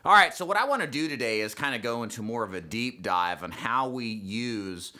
All right, so what I want to do today is kind of go into more of a deep dive on how we use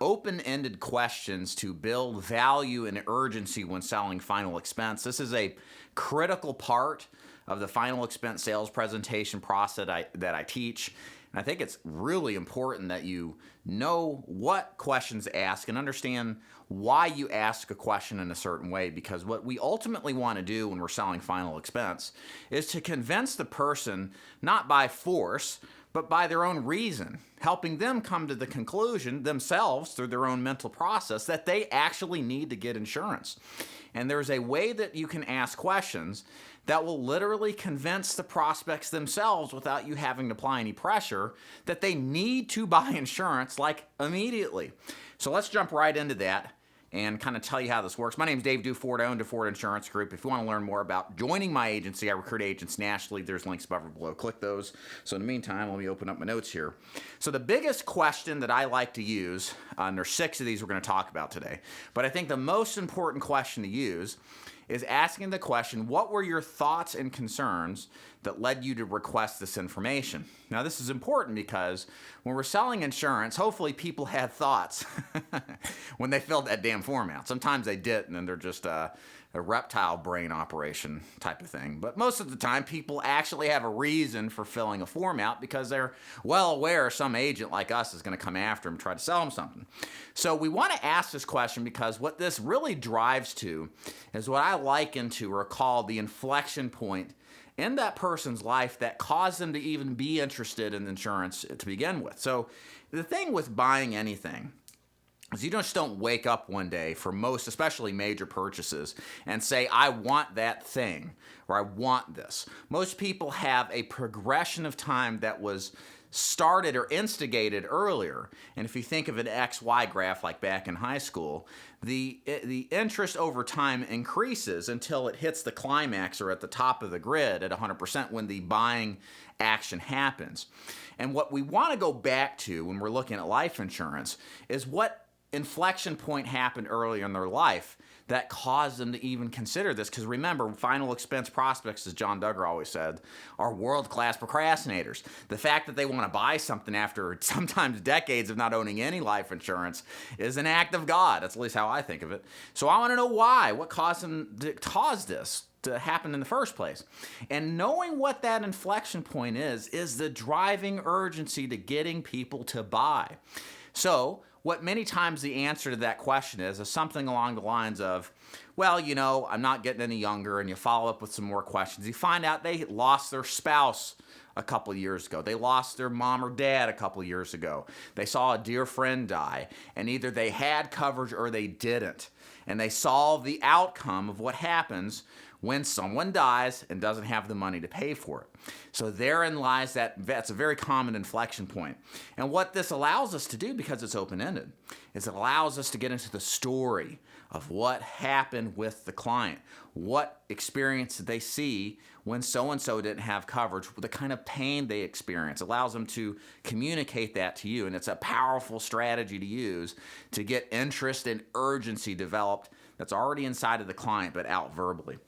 open-ended questions to build value and urgency when selling final expense. This is a critical part of the final expense sales presentation process that I teach. And I think it's really important that you know what questions to ask and understand why you ask a question in a certain way, because what we ultimately want to do when we're selling final expense is to convince the person, not by force, but by their own reason, helping them come to the conclusion themselves through their own mental process that they actually need to get insurance. And there's a way that you can ask questions that will literally convince the prospects themselves without you having to apply any pressure that they need to buy insurance like immediately. So let's jump right into that and kind of tell you how this works. My name is Dave Duford. I own Duford Insurance Group. If you want to learn more about joining my agency, I recruit agents nationally. There's links above or below. Click those. So in the meantime, let me open up my notes here. So the biggest question that I like to use, and there's 6 of these we're going to talk about today, but I think the most important question to use is asking the question, what were your thoughts and concerns that led you to request this information? Now, this is important because when we're selling insurance, hopefully people had thoughts when they filled that damn form out. Sometimes they didn't, and they're just a reptile brain operation type of thing. But most of the time, people actually have a reason for filling a form out because they're well aware some agent like us is going to come after them and try to sell them something. So we want to ask this question because what this really drives to is what I liken to or call the inflection point in that person's life that caused them to even be interested in insurance to begin with. So the thing with buying anything is you just don't wake up one day for most, especially major purchases, and say, I want that thing, or I want this. Most people have a progression of time that was started or instigated earlier. And if you think of an XY graph like back in high school, the interest over time increases until it hits the climax or at the top of the grid at 100% when the buying action happens. And what we want to go back to when we're looking at life insurance is what inflection point happened earlier in their life that caused them to even consider this. Because remember, final expense prospects, as John Duggar always said, are world-class procrastinators. The fact that they want to buy something after sometimes decades of not owning any life insurance is an act of God. That's at least how I think of it. So I want to know why. What caused them to cause this to happen in the first place? And knowing what that inflection point is the driving urgency to getting people to buy. So what many times the answer to that question is something along the lines of, well, you know, I'm not getting any younger, and you follow up with some more questions. You find out they lost their spouse a couple years ago. They lost their mom or dad a couple years ago. They saw a dear friend die, and either they had coverage or they didn't. And they saw the outcome of what happens when someone dies and doesn't have the money to pay for it. So therein lies that's a very common inflection point. And what this allows us to do, because it's open-ended, is it allows us to get into the story of what happened with the client. What experience did they see when so-and-so didn't have coverage, the kind of pain they experienced. It allows them to communicate that to you, and it's a powerful strategy to use to get interest and urgency developed that's already inside of the client but out verbally.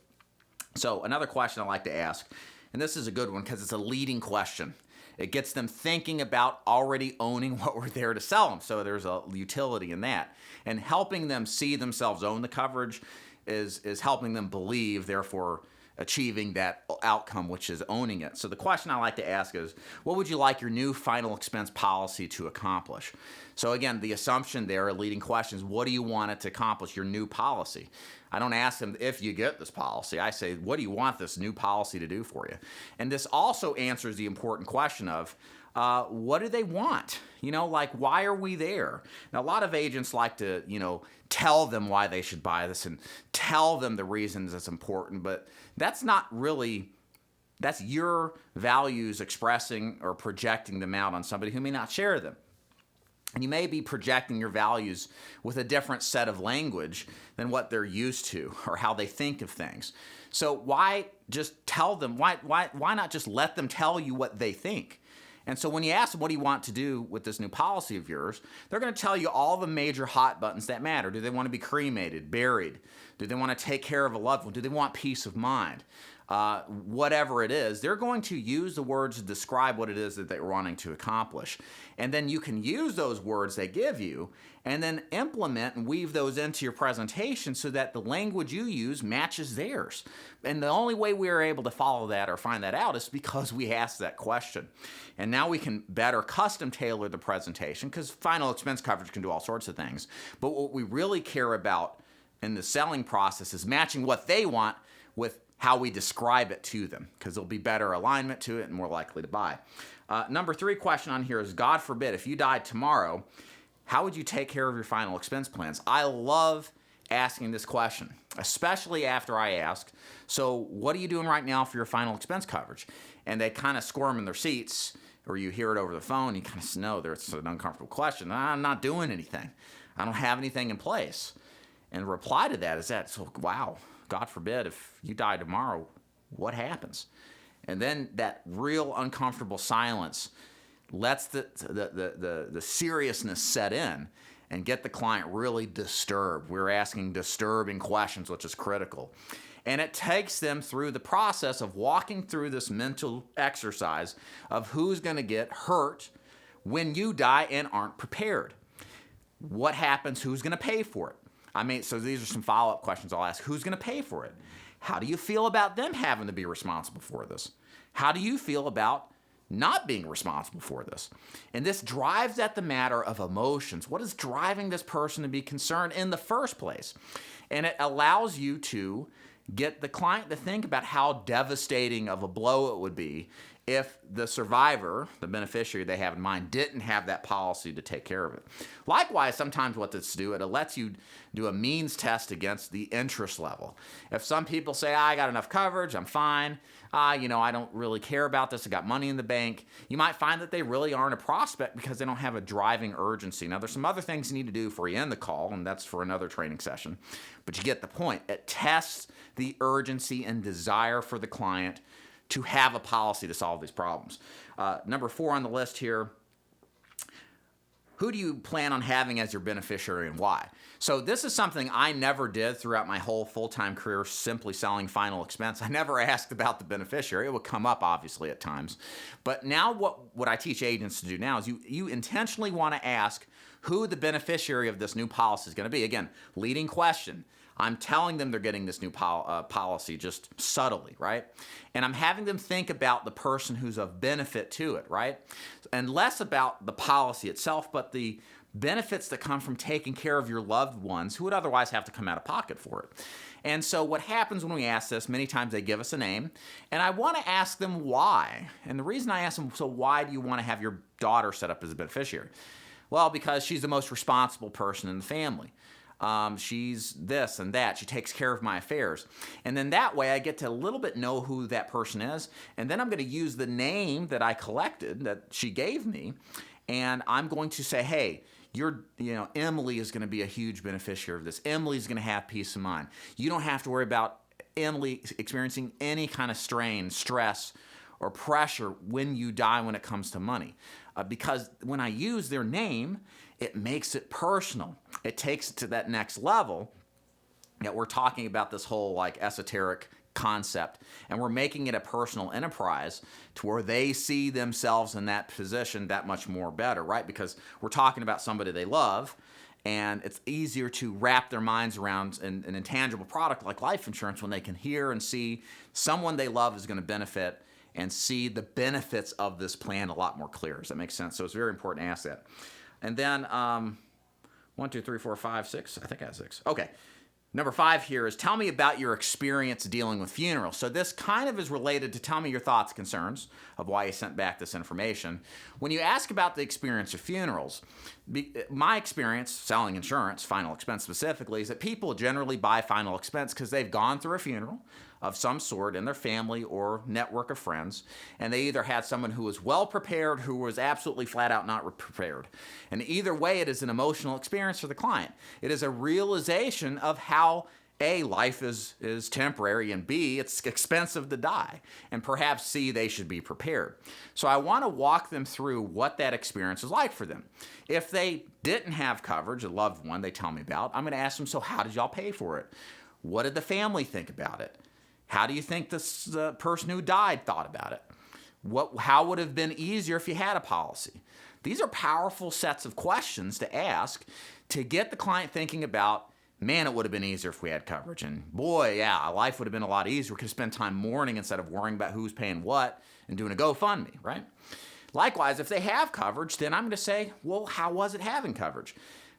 So another question I like to ask, and this is a good one because it's a leading question. It gets them thinking about already owning what we're there to sell them. So there's a utility in that. And helping them see themselves own the coverage is helping them believe, therefore achieving that outcome, which is owning it. So the question I like to ask is, what would you like your new final expense policy to accomplish? So again, the assumption there, a leading question is, what do you want it to accomplish, your new policy? I don't ask them if you get this policy. I say, what do you want this new policy to do for you? And this also answers the important question of, what do they want? You know, like, why are we there? Now, a lot of agents like to, tell them why they should buy this and tell them the reasons it's important, but that's not really, that's your values expressing or projecting them out on somebody who may not share them. And you may be projecting your values with a different set of language than what they're used to or how they think of things. So why just tell them, why not just let them tell you what they think? And so when you ask them, what do you want to do with this new policy of yours, they're going to tell you all the major hot buttons that matter. Do they want to be cremated, buried? Do they want to take care of a loved one? Do they want peace of mind? whatever it is, they're going to use the words to describe what it is that they're wanting to accomplish. And then you can use those words they give you and then implement and weave those into your presentation so that the language you use matches theirs. And the only way we are able to follow that or find that out is because we asked that question. And now we can better custom tailor the presentation, because final expense coverage can do all sorts of things. But what we really care about in the selling process is matching what they want with how we describe it to them, because there'll be better alignment to it and more likely to buy. Number 3 question on here is, God forbid, if you died tomorrow, how would you take care of your final expense plans? I love asking this question, especially after I ask, so what are you doing right now for your final expense coverage? And they kind of squirm in their seats, or you hear it over the phone, you kind of know it's an uncomfortable question. I'm not doing anything. I don't have anything in place. And the reply to that is that, so wow, God forbid, if you die tomorrow, what happens? And then that real uncomfortable silence lets the seriousness set in and get the client really disturbed. We're asking disturbing questions, which is critical. And it takes them through the process of walking through this mental exercise of who's going to get hurt when you die and aren't prepared. What happens? Who's going to pay for it? So these are some follow-up questions I'll ask. Who's going to pay for it? How do you feel about them having to be responsible for this? How do you feel about not being responsible for this? And this drives at the matter of emotions. What is driving this person to be concerned in the first place? And it allows you to get the client to think about how devastating of a blow it would be if the survivor, the beneficiary they have in mind, didn't have that policy to take care of it. Likewise, sometimes what this do, it lets you do a means test against the interest level. If some people say, I got enough coverage, I'm fine, I don't really care about this, I got money in the bank, you might find that they really aren't a prospect because they don't have a driving urgency. Now, there's some other things you need to do before you end the call, and that's for another training session, but you get the point. It tests the urgency and desire for the client to have a policy to solve these problems. Number 4 on the list here, who do you plan on having as your beneficiary and why? So this is something I never did throughout my whole full-time career, simply selling final expense. I never asked about the beneficiary. It would come up, obviously, at times. But now what I teach agents to do now is you intentionally want to ask who the beneficiary of this new policy is going to be. Again, leading question. I'm telling them they're getting this new policy just subtly, right? And I'm having them think about the person who's of benefit to it, right? And less about the policy itself, but the benefits that come from taking care of your loved ones who would otherwise have to come out of pocket for it. And so what happens when we ask this, many times they give us a name, and I want to ask them why. And the reason I ask them, so why do you want to have your daughter set up as a beneficiary? Well, because she's the most responsible person in the family. She's this and that. She takes care of my affairs. And then that way I get to a little bit know who that person is. And then I'm going to use the name that I collected, that she gave me, and I'm going to say, hey, Emily is going to be a huge beneficiary of this. Emily's going to have peace of mind. You don't have to worry about Emily experiencing any kind of strain, stress, or pressure when you die when it comes to money. Because when I use their name, it makes it personal. It takes it to that next level that we're talking about this whole esoteric concept, and we're making it a personal enterprise to where they see themselves in that position that much more better, right? Because we're talking about somebody they love, and it's easier to wrap their minds around an intangible product like life insurance when they can hear and see someone they love is going to benefit and see the benefits of this plan a lot more clear. Does that make sense? So it's very important to ask that. And then 1, 2, 3, 4, 5, 6. I think I have 6. Okay. Number 5 here is tell me about your experience dealing with funerals. So this kind of is related to tell me your thoughts, concerns of why you sent back this information. When you ask about the experience of funerals, my experience selling insurance, final expense specifically, is that people generally buy final expense because they've gone through a funeral of some sort in their family or network of friends, and they either had someone who was well prepared, who was absolutely flat out not prepared. And either way, it is an emotional experience for the client. It is a realization of how A, life is temporary, and B, it's expensive to die, and perhaps C, they should be prepared. So I want to walk them through what that experience is like for them. If they didn't have coverage, a loved one they tell me about, I'm going to ask them, so how did y'all pay for it? What did the family think about it? How do you think the person who died thought about it? How would it have been easier if you had a policy? These are powerful sets of questions to ask to get the client thinking about, man, it would have been easier if we had coverage. And boy, yeah, life would have been a lot easier. We could have spent time mourning instead of worrying about who's paying what and doing a GoFundMe, right? Likewise, if they have coverage, then I'm going to say, well, how was it having coverage?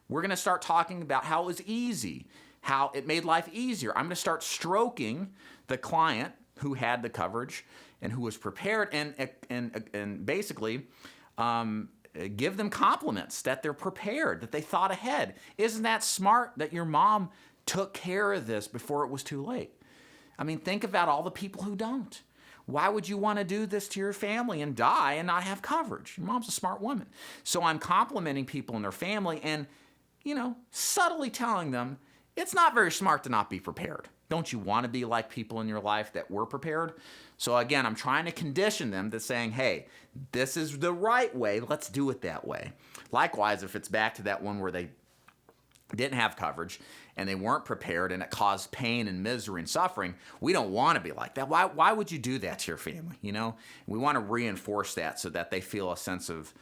We're going to start talking about how it was easy, how it made life easier. I'm going to start stroking the client who had the coverage and who was prepared, and basically give them compliments that they're prepared, that they thought ahead. Isn't that smart that your mom took care of this before it was too late? I mean, think about all the people who don't. Why would you want to do this to your family and die and not have coverage? Your mom's a smart woman. So I'm complimenting people in their family and, subtly telling them it's not very smart to not be prepared. Don't you want to be like people in your life that were prepared? So again, I'm trying to condition them to saying, hey, this is the right way. Let's do it that way. Likewise, if it's back to that one where they didn't have coverage and they weren't prepared and it caused pain and misery and suffering, we don't want to be like that. Why would you do that to your family? We want to reinforce that so that they feel a sense of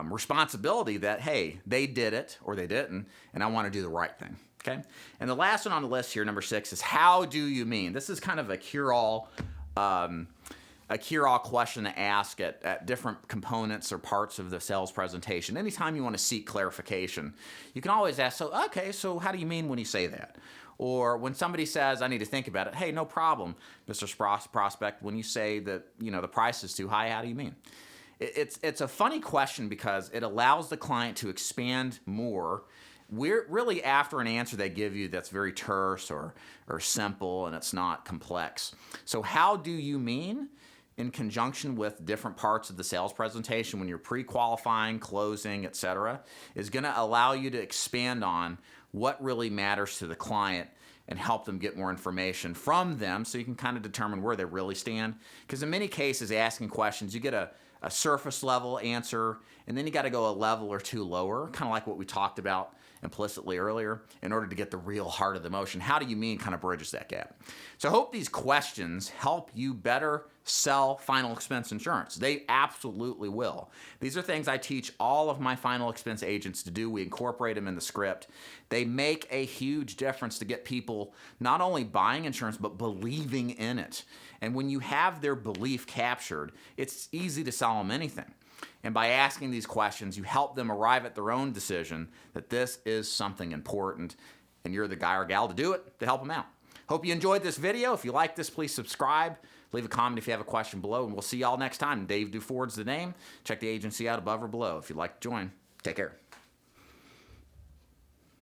responsibility that, hey, they did it or they didn't, and I want to do the right thing. Okay? And the last one on the list here, number 6, is how do you mean? This is kind of a cure-all question to ask at different components or parts of the sales presentation. Anytime you want to seek clarification, you can always ask, so how do you mean when you say that? Or when somebody says, I need to think about it, hey, no problem, Mr. Prospect, when you say that the price is too high, how do you mean? It's a funny question because it allows the client to expand more. We're really after an answer they give you that's very terse or simple and it's not complex. So how do you mean, in conjunction with different parts of the sales presentation when you're pre-qualifying, closing, etc., is going to allow you to expand on what really matters to the client and help them get more information from them so you can kind of determine where they really stand. Because in many cases, asking questions, you get a surface level answer, and then you got to go a level or two lower, kind of like what we talked about implicitly earlier, in order to get the real heart of the motion. How do you mean kind of bridges that gap? So I hope these questions help you better sell final expense insurance. They absolutely will. These are things I teach all of my final expense agents to do. We incorporate them in the script. They make a huge difference to get people not only buying insurance, but believing in it. And when you have their belief captured, it's easy to sell them anything. And by asking these questions, you help them arrive at their own decision that this is something important, and you're the guy or gal to do it, to help them out. Hope you enjoyed this video. If you like this, please subscribe. Leave a comment if you have a question below, and we'll see y'all next time. Dave Duford's the name. Check the agency out above or below if you'd like to join. Take care.